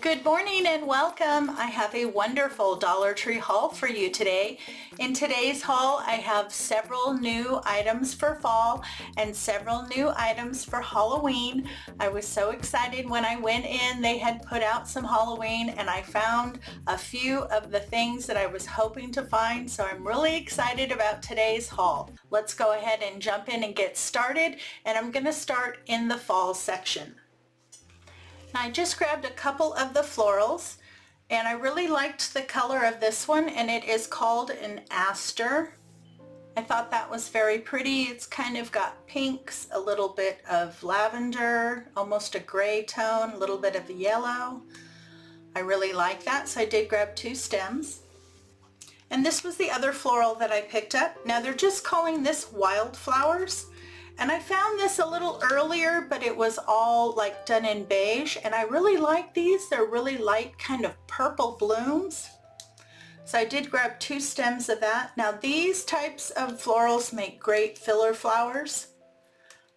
Good morning and welcome. I have a wonderful Dollar Tree haul for you today. In today's haul, I have several new items for fall and several new items for Halloween. I was so excited when I went in. They had put out some Halloween and I found a few of the things that I was hoping to find, so I'm really excited about today's haul. Let's go ahead and jump in and get started, and I'm going to start in the fall section. Now, I just grabbed a couple of the florals and I really liked the color of this one, and it is called an aster. I thought that was very pretty. It's kind of got pinks, a little bit of lavender, almost a gray tone, a little bit of yellow. I really like that, so I did grab 2 stems. And this was the other floral that I picked up. Now they're just calling this wildflowers. And I found this a little earlier, but it was all like done in beige, and I really like these. They're really light kind of purple blooms. So I did grab 2 stems of that. Now these types of florals make great filler flowers.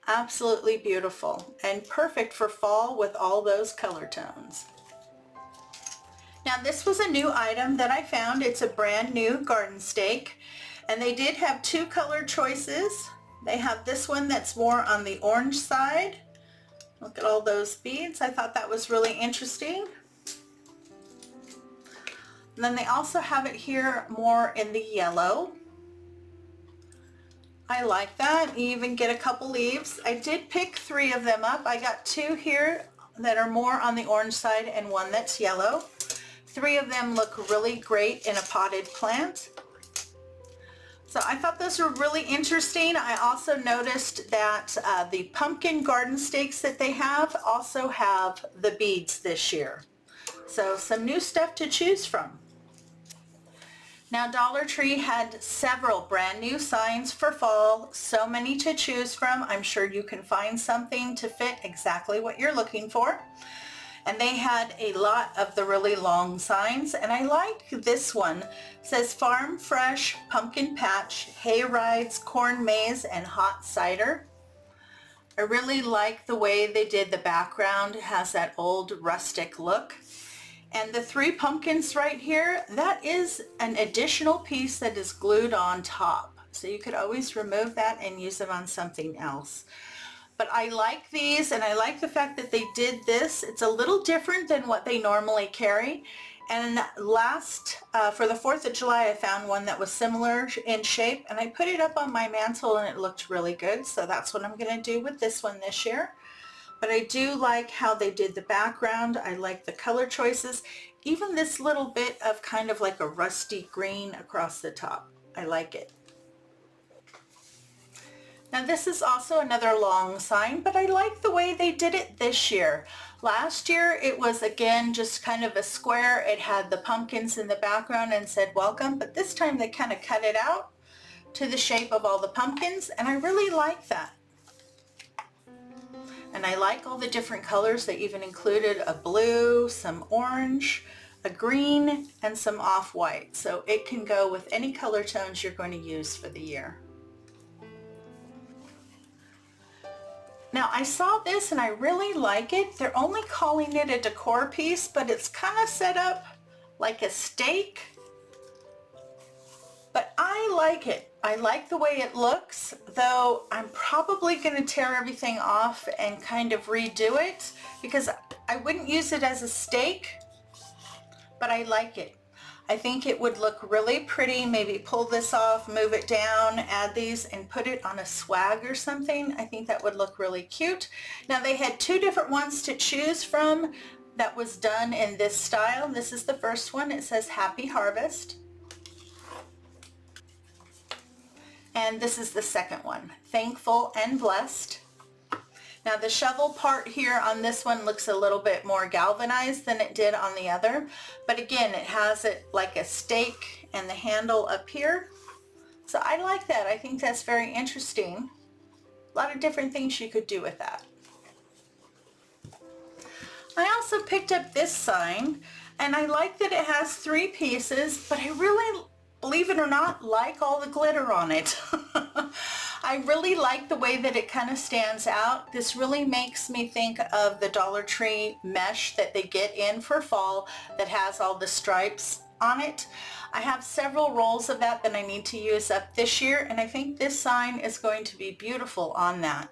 Absolutely beautiful and perfect for fall with all those color tones. Now this was a new item that I found. It's a brand new garden stake, and they did have 2 color choices. They have this one that's more on the orange side. Look at all those beads. I thought that was really interesting. And then they also have it here more in the yellow. I like that. You even get a couple leaves. I did pick 3 of them up. I got 2 here that are more on the orange side and 1 that's yellow. 3 of them look really great in a potted plant. So I thought those were really interesting. I also noticed that the pumpkin garden stakes that they have also have the beads this year. So some new stuff to choose from. Now Dollar Tree had several brand new signs for fall, so many to choose from. I'm sure you can find something to fit exactly what you're looking for. And they had a lot of the really long signs, and I like this one. It says Farm Fresh, Pumpkin Patch, Hay Rides, Corn Maze, and Hot Cider. I really like the way they did the background. It has that old rustic look. And the 3 pumpkins right here, that is an additional piece that is glued on top. So you could always remove that and use them on something else. But I like these, and I like the fact that they did this. It's a little different than what they normally carry. And for the 4th of July, I found one that was similar in shape, and I put it up on my mantle and it looked really good. So that's what I'm going to do with this one this year. But I do like how they did the background. I like the color choices. Even this little bit of kind of like a rusty green across the top. I like it. Now this is also another long sign, but I like the way they did it this year. Last year it was again just kind of a square. It had the pumpkins in the background and said welcome, but this time they kind of cut it out to the shape of all the pumpkins, and I really like that. And I like all the different colors. They even included a blue, some orange, a green, and some off-white. So it can go with any color tones you're going to use for the year. Now I saw this and I really like it. They're only calling it a decor piece, but it's kind of set up like a stake. But I like it. I like the way it looks, though I'm probably going to tear everything off and kind of redo it because I wouldn't use it as a stake, but I like it. I think it would look really pretty. Maybe pull this off, move it down, add these, and put it on a swag or something. I think that would look really cute. Now they had 2 different ones to choose from that was done in this style. This is the first one. It says Happy Harvest. And this is the second one, Thankful and Blessed. Now the shovel part here on this one looks a little bit more galvanized than it did on the other. But again, it has it like a stake and the handle up here. So I like that. I think that's very interesting. A lot of different things you could do with that. I also picked up this sign, and I like that it has 3 pieces, but I really, believe it or not, like all the glitter on it. I really like the way that it kind of stands out. This really makes me think of the Dollar Tree mesh that they get in for fall that has all the stripes on it. I have several rolls of that I need to use up this year, and I think this sign is going to be beautiful on that.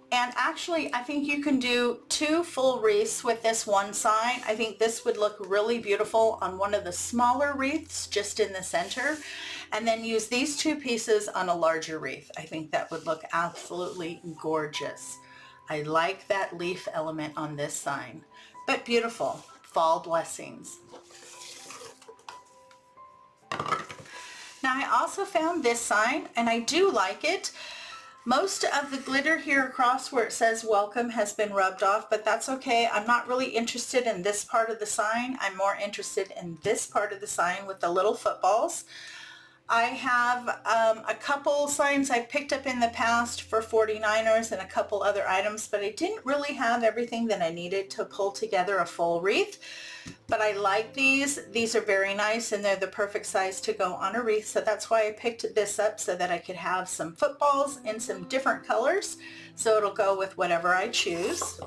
And actually, I think you can do 2 full wreaths with this one sign. I think this would look really beautiful on one of the smaller wreaths just in the center, and then use these 2 pieces on a larger wreath. I think that would look absolutely gorgeous. I like that leaf element on this sign, but beautiful. Fall blessings. Now I also found this sign, and I do like it. Most of the glitter here across where it says welcome has been rubbed off, but that's okay. I'm not really interested in this part of the sign. I'm more interested in this part of the sign with the little footballs. I have a couple signs I picked up in the past for 49ers and a couple other items, but I didn't really have everything that I needed to pull together a full wreath. But I like these. These are very nice, and they're the perfect size to go on a wreath, so that's why I picked this up, so that I could have some footballs in some different colors, so it'll go with whatever I choose.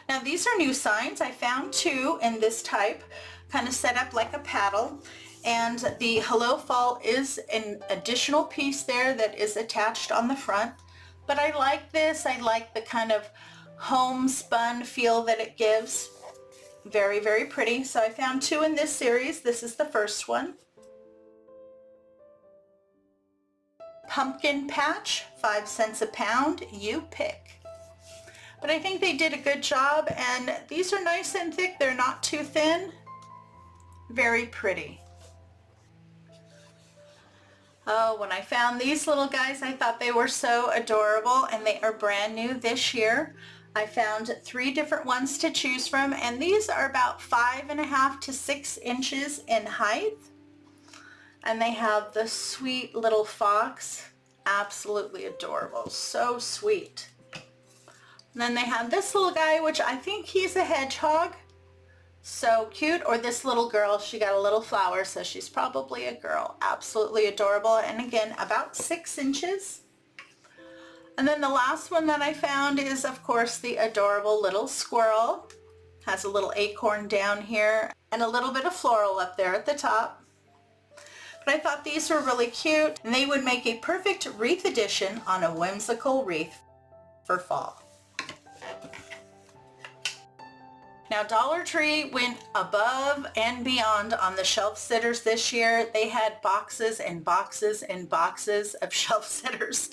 Now these are new signs. I found 2 in this type, kind of set up like a paddle, and the Hello Fall is an additional piece there that is attached on the front. But I like this. I like the kind of homespun feel that it gives. Very, very pretty. So I found 2 in this series. This is the first one. Pumpkin patch, 5 cents a pound, you pick. But I think they did a good job, and these are nice and thick. They're not too thin. Very pretty. Oh, when I found these little guys, I thought they were so adorable, and they are brand new this year. I found 3 different ones to choose from, and these are about 5.5 to 6 inches in height. And they have the sweet little fox. Absolutely adorable. So sweet. And then they have this little guy, which I think he's a hedgehog. So cute. Or this little girl, she got a little flower, so she's probably a girl. Absolutely adorable. And again, about 6 inches. And then the last one that I found is, of course, the adorable little squirrel. Has a little acorn down here and a little bit of floral up there at the top. But I thought these were really cute, and they would make a perfect wreath addition on a whimsical wreath for fall. Now Dollar Tree went above and beyond on the shelf sitters this year. They had boxes and boxes and boxes of shelf sitters,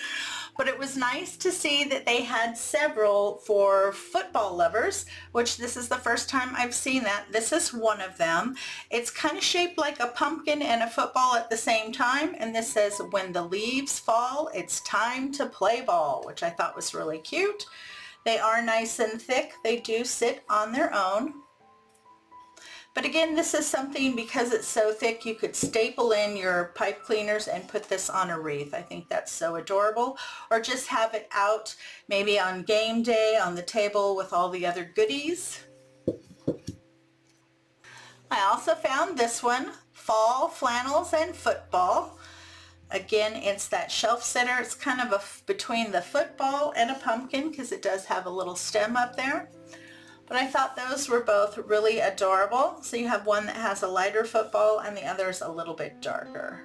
but it was nice to see that they had several for football lovers, which this is the first time I've seen that. This is one of them. It's kind of shaped like a pumpkin and a football at the same time, and this says, "When the leaves fall, it's time to play ball," which I thought was really cute. They are nice and thick. They do sit on their own. But again, this is something, because it's so thick, you could staple in your pipe cleaners and put this on a wreath. I think that's so adorable. Or just have it out maybe on game day on the table with all the other goodies. I also found this one, Fall Flannels and Football. Again, it's that shelf sitter. It's kind of between the football and a pumpkin, because it does have a little stem up there. But I thought those were both really adorable. So you have one that has a lighter football and the other's a little bit darker.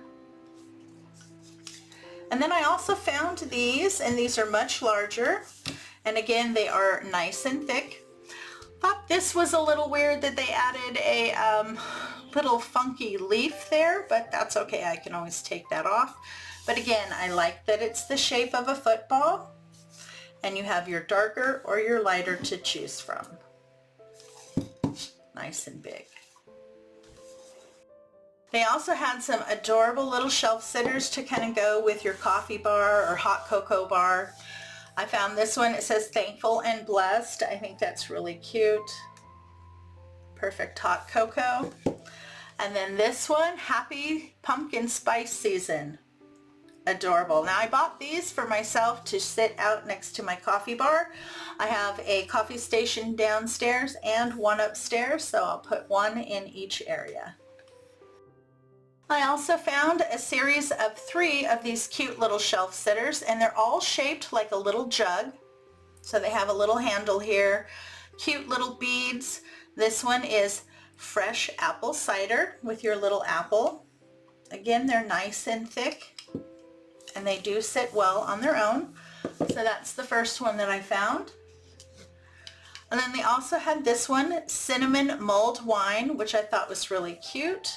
And then I also found these, and these are much larger. And again, they are nice and thick. Thought this was a little weird that they added a little funky leaf there, but that's okay. I can always take that off. But again, I like that it's the shape of a football, and you have your darker or your lighter to choose from. Nice and big. They also had some adorable little shelf sitters to kind of go with your coffee bar or hot cocoa bar. I found this one. It says "Thankful and Blessed." I think that's really cute. Perfect hot cocoa. And then this one, Happy Pumpkin Spice Season. Adorable. Now I bought these for myself to sit out next to my coffee bar. I have a coffee station downstairs and one upstairs, so I'll put one in each area. I also found a series of 3 of these cute little shelf sitters, and they're all shaped like a little jug. So they have a little handle here, cute little beads. This one is fresh apple cider with your little apple. Again, they're nice and thick, and they do sit well on their own. So that's the first one that I found. And then they also had this one, cinnamon mulled wine, which I thought was really cute.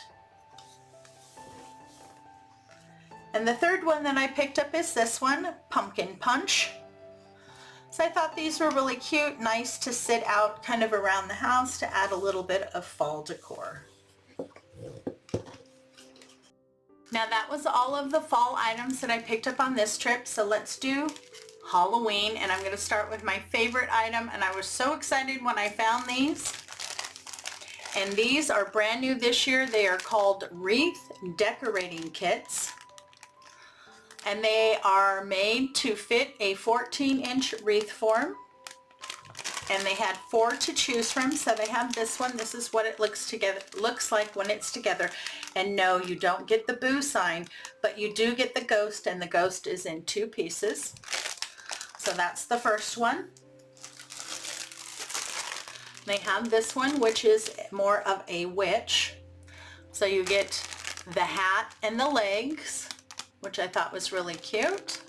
And the third one that I picked up is this one, pumpkin punch. So I thought these were really cute, nice to sit out kind of around the house to add a little bit of fall decor. Now that was all of the fall items that I picked up on this trip, so let's do Halloween, and I'm going to start with my favorite item, and I was so excited when I found these. And these are brand new this year. They are called wreath decorating kits, and they are made to fit a 14-inch wreath form, and they had 4 to choose from. So they have this one. This is what it looks like when it's together. And no, you don't get the boo sign, but you do get the ghost, and the ghost is in 2 pieces. So that's the first one. They have this one, which is more of a witch. So you get the hat and the legs, which I thought was really cute.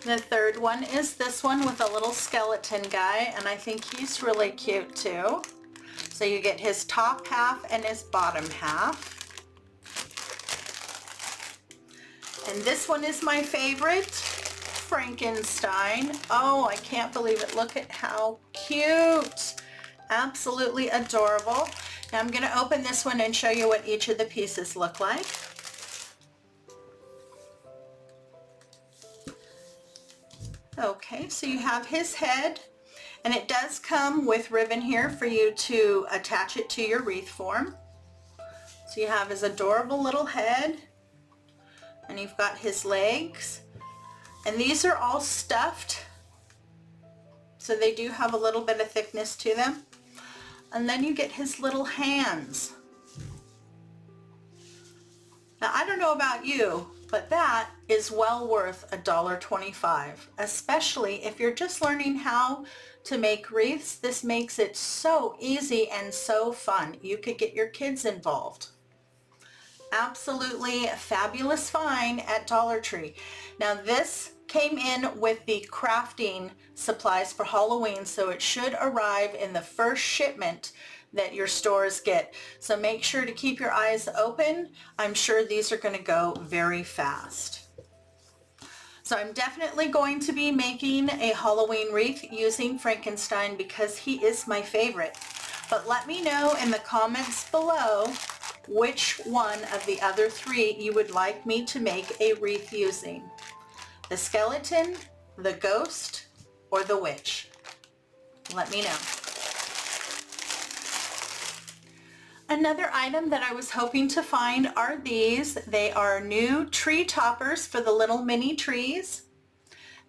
The third one is this one with a little skeleton guy, and I think he's really cute too. So you get his top half and his bottom half. And this one is my favorite, Frankenstein. Oh, I can't believe it. Look at how cute. Absolutely adorable. Now I'm going to open this one and show you what each of the pieces look like. Okay, so you have his head, and it does come with ribbon here for you to attach it to your wreath form. So you have his adorable little head, and you've got his legs, and these are all stuffed, so they do have a little bit of thickness to them. And then you get his little hands. Now I don't know about you, but that is well worth $1.25, especially if you're just learning how to make wreaths. This makes it so easy and so fun. You could get your kids involved. Absolutely fabulous find at Dollar Tree. Now this came in with the crafting supplies for Halloween, so it should arrive in the first shipment that your stores get. So make sure to keep your eyes open. I'm sure these are going to go very fast. So I'm definitely going to be making a Halloween wreath using Frankenstein because he is my favorite. But let me know in the comments below which one of the other 3 you would like me to make a wreath using. The skeleton, the ghost, or the witch. Let me know. Another item that I was hoping to find are these. They are new tree toppers for the little mini trees.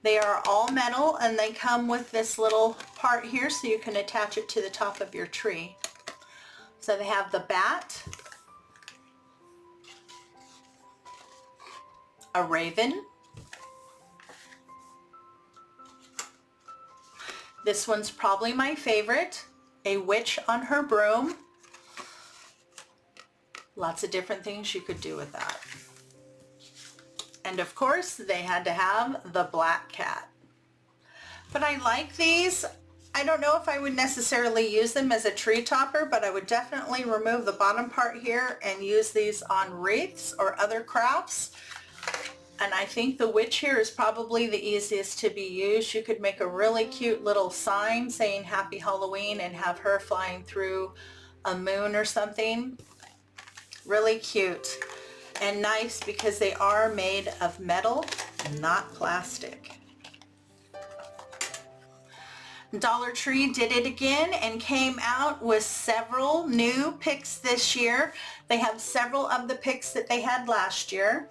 They are all metal, and they come with this little part here so you can attach it to the top of your tree. So they have the bat, a raven, this one's probably my favorite, a witch on her broom. Lots of different things you could do with that. And of course, they had to have the black cat. But I like these. I don't know if I would necessarily use them as a tree topper, but I would definitely remove the bottom part here and use these on wreaths or other crafts. And I think the witch here is probably the easiest to be used. You could make a really cute little sign saying Happy Halloween and have her flying through a moon or something. Really cute and nice because they are made of metal, not plastic. Dollar Tree did it again and came out with several new picks this year. They have several of the picks that they had last year.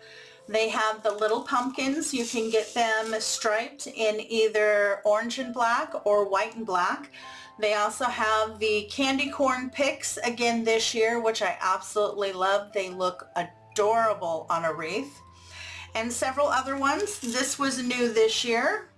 They have the little pumpkins. You can get them striped in either orange and black or white and black. They also have the candy corn picks again this year, which I absolutely love. They look adorable on a wreath. And several other ones. This was new this year.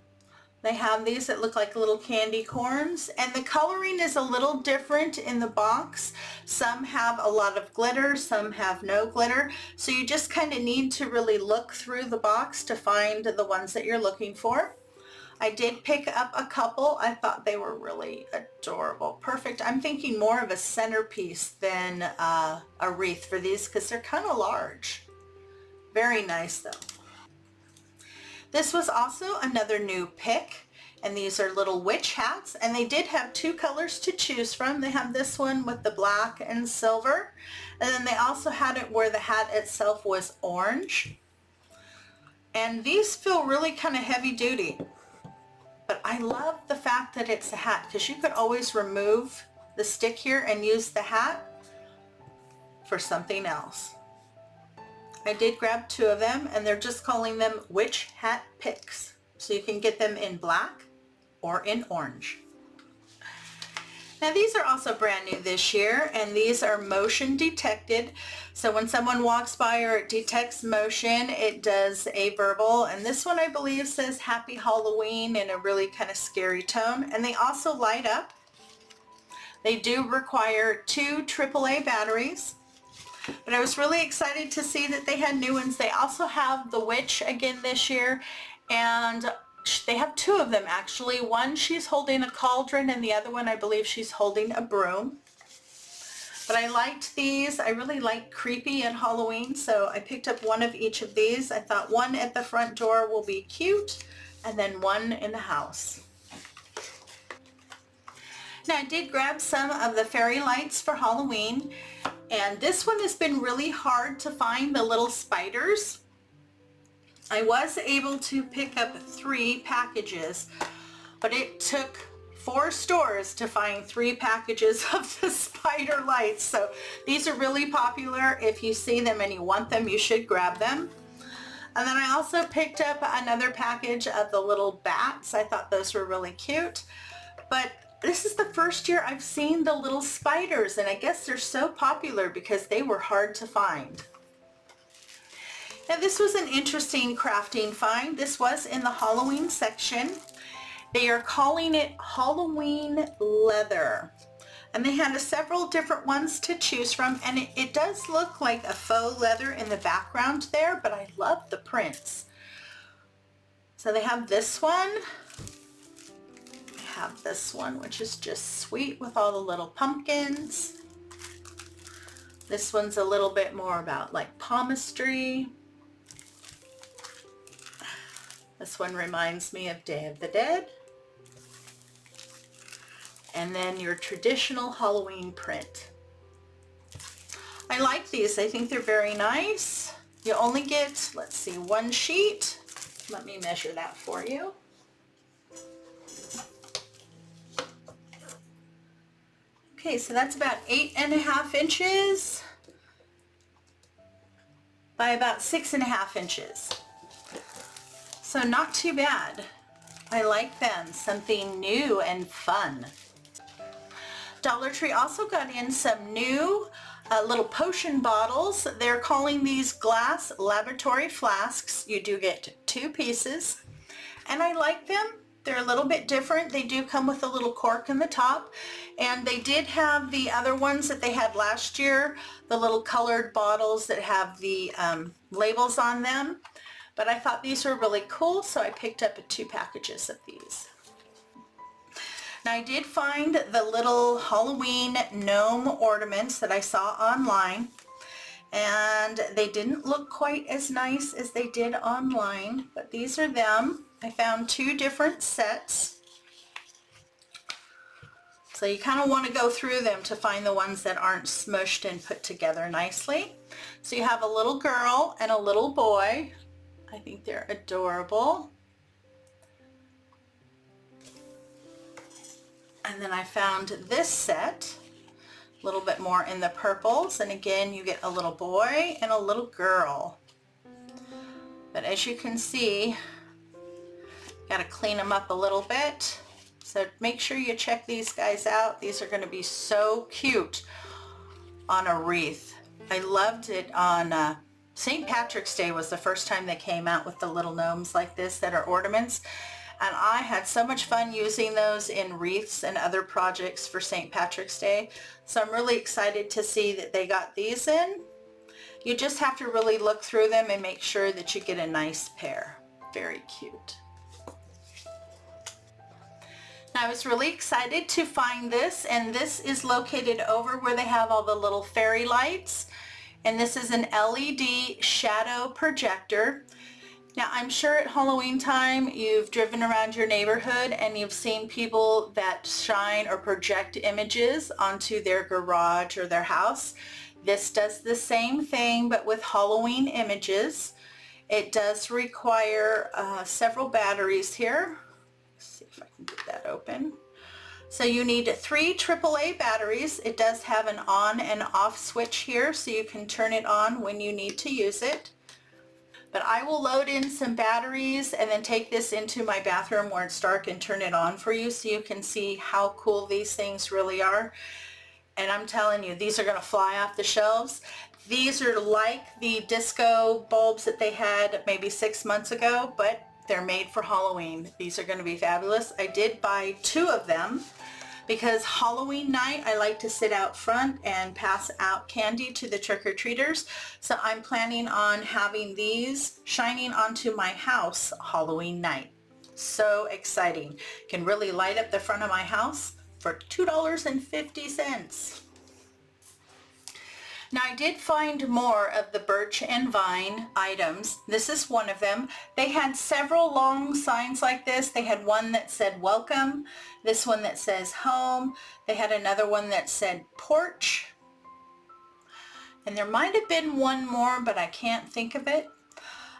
They have these that look like little candy corns, and the coloring is a little different in the box. Some have a lot of glitter, some have no glitter, so you just kind of need to really look through the box to find the ones that you're looking for. I did pick up a couple. I thought they were really adorable. Perfect. I'm thinking more of a centerpiece than a wreath for these because they're kind of large. Very nice though. This was also another new pick, and these are little witch hats, and they did have two colors to choose from. They have this one with the black and silver, and then they also had it where the hat itself was orange. And these feel really kind of heavy duty, but I love the fact that it's a hat because you could always remove the stick here and use the hat for something else. I did grab two of them, and they're just calling them witch hat picks. So you can get them in black or in orange. Now these are also brand new this year, and these are motion detected. So when someone walks by or it detects motion, it does a verbal. And this one I believe says Happy Halloween in a really kind of scary tone. And they also light up. They do require 2 AAA batteries. But I was really excited to see that they had new ones. They also have the witch again this year, and they have 2 of them actually. One she's holding a cauldron, and the other one I believe she's holding a broom. But I liked these. I really like creepy and Halloween, so I picked up one of each of these. I thought one at the front door will be cute, and then one in the house. Now I did grab some of the fairy lights for Halloween, and this one has been really hard to find, the little spiders. I was able to pick up 3 packages, but it took 4 stores to find 3 packages of the spider lights. So these are really popular. If you see them and you want them, you should grab them. And then I also picked up another package of the little bats. I thought those were really cute. But this is the first year I've seen the little spiders, and I guess they're so popular because they were hard to find. Now this was an interesting crafting find. This was in the Halloween section. They are calling it Halloween leather. And they had several different ones to choose from, and it does look like a faux leather in the background there, but I love the prints. So they have this one. Have this one, which is just sweet with all the little pumpkins. This one's a little bit more about like palmistry. This one reminds me of Day of the Dead. And then your traditional Halloween print. I like these. I think they're very nice. You only get, let's see, 1 sheet. Let me measure that for you. Okay, so that's about 8.5 inches by about 6.5 inches. So not too bad. I like them, something new and fun. Dollar Tree also got in some new little potion bottles. They're calling these glass laboratory flasks. You do get 2 pieces, and I like them. They're a little bit different. They do come with a little cork in the top, and they did have the other ones that they had last year, the little colored bottles that have the labels on them. But I thought these were really cool, so I picked up 2 packages of these. Now I did find the little Halloween gnome ornaments that I saw online, and they didn't look quite as nice as they did online, but these are them. I found 2 different sets. So you kind of want to go through them to find the ones that aren't smushed and put together nicely. So you have a little girl and a little boy. I think they're adorable. And then I found this set, a little bit more in the purples, and again you get a little boy and a little girl. But as you can see, got to clean them up a little bit. So make sure you check these guys out. These are going to be so cute on a wreath. I loved it on St. Patrick's Day was the first time they came out with the little gnomes like this that are ornaments. And I had so much fun using those in wreaths and other projects for St. Patrick's Day. So I'm really excited to see that they got these in. You just have to really look through them and make sure that you get a nice pair. Very cute. Now, I was really excited to find this, and this is located over where they have all the little fairy lights. And this is an LED shadow projector. Now, I'm sure at Halloween time you've driven around your neighborhood and you've seen people that shine or project images onto their garage or their house. This does the same thing, but with Halloween images. It does require several batteries here. Let's see if I can get that open. So you need 3 AAA batteries. It does have an on and off switch here, so you can turn it on when you need to use it. But I will load in some batteries and then take this into my bathroom where it's dark and turn it on for you so you can see how cool these things really are. And I'm telling you, these are going to fly off the shelves. These are like the disco bulbs that they had maybe 6 months ago, but they're made for Halloween. These are going to be fabulous. I did buy 2 of them because Halloween night I like to sit out front and pass out candy to the trick-or-treaters. So I'm planning on having these shining onto my house Halloween night. So exciting. Can really light up the front of my house for $2.50. Now, I did find more of the Birch and Vine items. This is one of them. They had several long signs like this. They had one that said welcome, this one that says home. They had another one that said porch. And there might have been one more, but I can't think of it.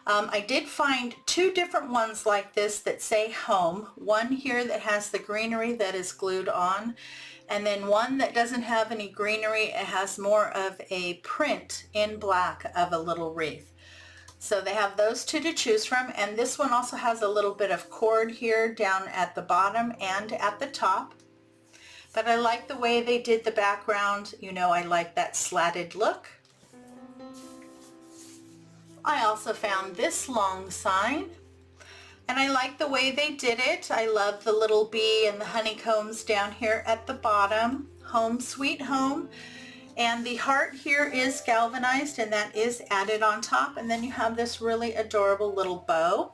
I did find 2 different ones like this that say home. One here that has the greenery that is glued on, and then one that doesn't have any greenery. It has more of a print in black of a little wreath. So they have those 2 to choose from, and this one also has a little bit of cord here down at the bottom and at the top. But I like the way they did the background. You know, I like that slatted look. I also found this long sign, and I like the way they did it. I love the little bee and the honeycombs down here at the bottom. Home sweet home. And the heart here is galvanized, and that is added on top. And then you have this really adorable little bow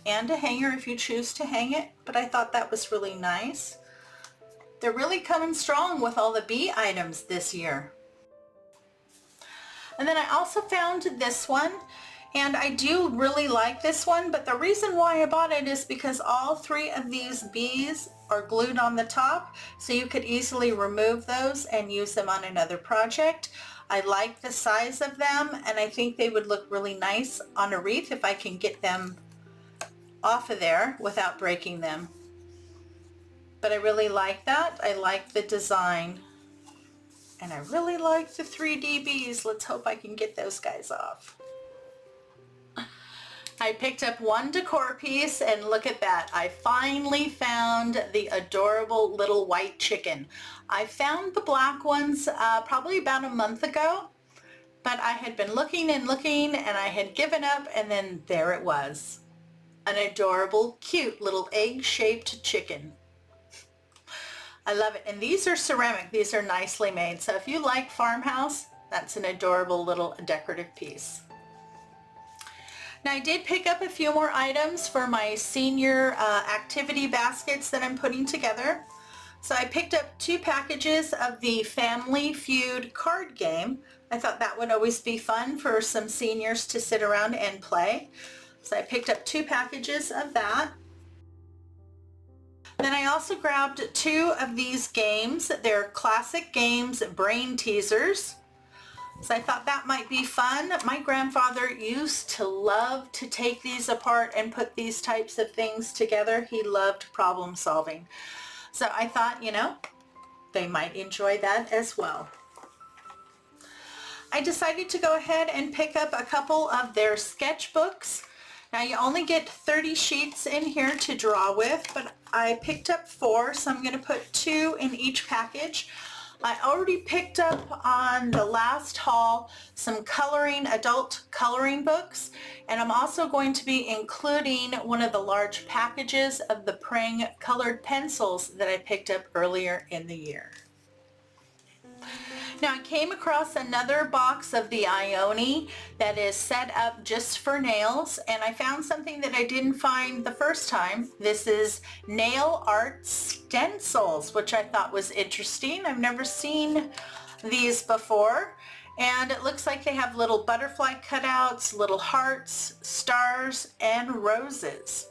and a hanger if you choose to hang it. But I thought that was really nice. They're really coming strong with all the bee items this year. And then I also found this one, and I do really like this one, but the reason why I bought it is because all 3 of these bees are glued on the top, so you could easily remove those and use them on another project. I like the size of them, and I think they would look really nice on a wreath if I can get them off of there without breaking them. But I really like that. I like the design. And I really like the 3D bees. Let's hope I can get those guys off. I picked up one decor piece, and look at that. I finally found the adorable little white chicken. I found the black ones probably about a month ago, but I had been looking and looking, and I had given up, and then there it was. An adorable, cute little egg-shaped chicken. I love it. And these are ceramic. These are nicely made. So if you like farmhouse, that's an adorable little decorative piece. Now, I did pick up a few more items for my senior activity baskets that I'm putting together. So I picked up 2 packages of the Family Feud card game. I thought that would always be fun for some seniors to sit around and play. So I picked up 2 packages of that. Then I also grabbed 2 of these games. They're classic games brain teasers. So I thought that might be fun. My grandfather used to love to take these apart and put these types of things together. He loved problem solving. So I thought, you know, they might enjoy that as well. I decided to go ahead and pick up a couple of their sketchbooks. Now you only get 30 sheets in here to draw with, but I picked up 4, so I'm going to put 2 in each package. I already picked up on the last haul some adult coloring books, and I'm also going to be including one of the large packages of the Prang colored pencils that I picked up earlier in the year. Now I came across another box of the Ione that is set up just for nails, and I found something that I didn't find the first time. This is nail art stencils, which I thought was interesting. I've never seen these before, and it looks like they have little butterfly cutouts, little hearts, stars, and roses.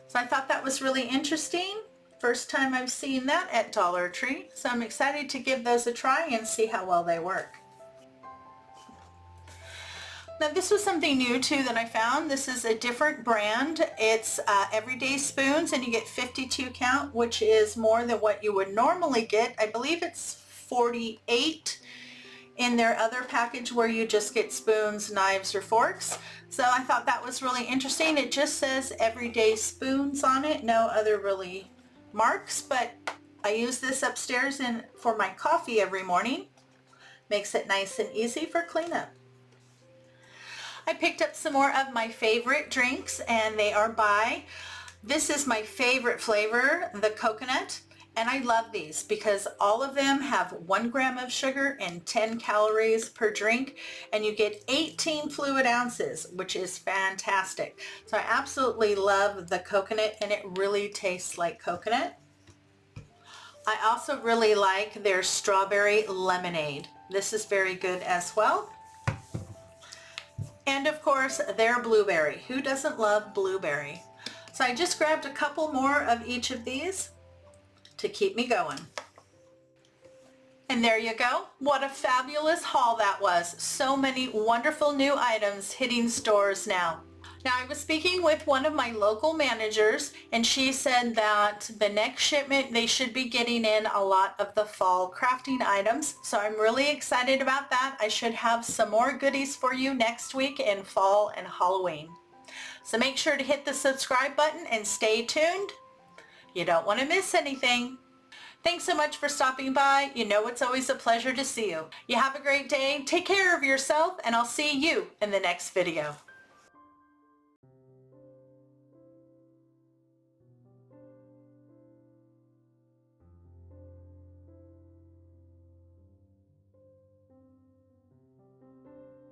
So I thought that was really interesting. First time I've seen that at Dollar Tree, so I'm excited to give those a try and see how well they work. Now this was something new too that I found. This is a different brand. It's Everyday Spoons, and you get 52 count, which is more than what you would normally get. I believe it's 48 in their other package where you just get spoons, knives, or forks. So I thought that was really interesting. It just says Everyday Spoons on it, no other really marks, but I use this upstairs for my coffee every morning. Makes it nice and easy for cleanup. I picked up some more of my favorite drinks, and they are this is my favorite flavor, the coconut, and I love these because all of them have 1 gram of sugar and 10 calories per drink, and you get 18 fluid ounces, which is fantastic. So I absolutely love the coconut, and it really tastes like coconut. I also really like their strawberry lemonade. This is very good as well. And of course, their blueberry. Who doesn't love blueberry? So I just grabbed a couple more of each of these to keep me going. And there you go. What a fabulous haul that was. So many wonderful new items hitting stores now. Now I was speaking with one of my local managers, and she said that the next shipment they should be getting in a lot of the fall crafting items. So I'm really excited about that. I should have some more goodies for you next week in fall and Halloween. So make sure to hit the subscribe button and stay tuned. You don't want to miss anything. Thanks so much for stopping by. You know it's always a pleasure to see you. You have a great day. Take care of yourself, and I'll see you in the next video.